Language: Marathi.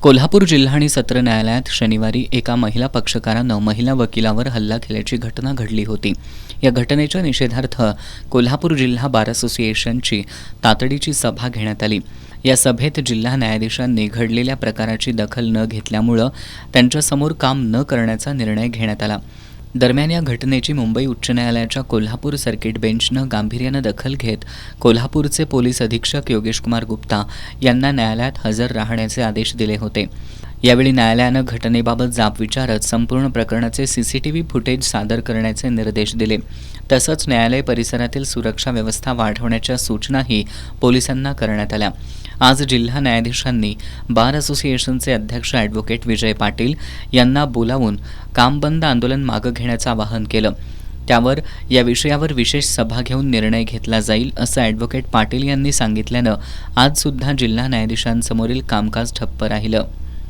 कोल्हापूर जिल्हा आणि सत्र न्यायालयात शनिवारी एका महिला पक्षकारानं महिला वकिलावर हल्ला केल्याची घटना घडली होती. या घटनेच्या निषेधार्थ कोल्हापूर जिल्हा बार असोसिएशनची तातडीची सभा घेण्यात आली. या सभेत जिल्हा न्यायाधीशांनी घडलेल्या प्रकाराची दखल न घेतल्यामुळं त्यांच्यासमोर काम न करण्याचा निर्णय घेण्यात आला. दरम्यान या घटनेची मुंबई उच्च न्यायालयाच्या कोल्हापूर सर्किट बेंचनं गांभीर्यानं दखल घेत कोल्हापूरचे पोलीस अधीक्षक योगेश कुमार गुप्ता यांना न्यायालयात हजर राहण्याचे आदेश दिले होते. यावेळी न्यायालयानं घटनेबाबत जाब विचारत संपूर्ण प्रकरणाचे सीसीटीव्ही फुटेज सादर करण्याचे निर्देश दिले. तसंच न्यायालय परिसरातील सुरक्षा व्यवस्था वाढवण्याच्या सूचनाही पोलिसांना करण्यात आल्या. आज जिल्हा न्यायाधीशांनी बार असोसिएशनचे अध्यक्ष ॲडव्होकेट विजय पाटील यांना बोलावून काम बंद आंदोलन मागं घेण्याचं आवाहन केलं. त्यावर या विषयावर विशेष सभा घेऊन निर्णय घेतला जाईल असं ॲडव्होकेट पाटील यांनी सांगितल्यानं आजसुद्धा जिल्हा न्यायाधीशांसमोरील कामकाज ठप्प राहिलं.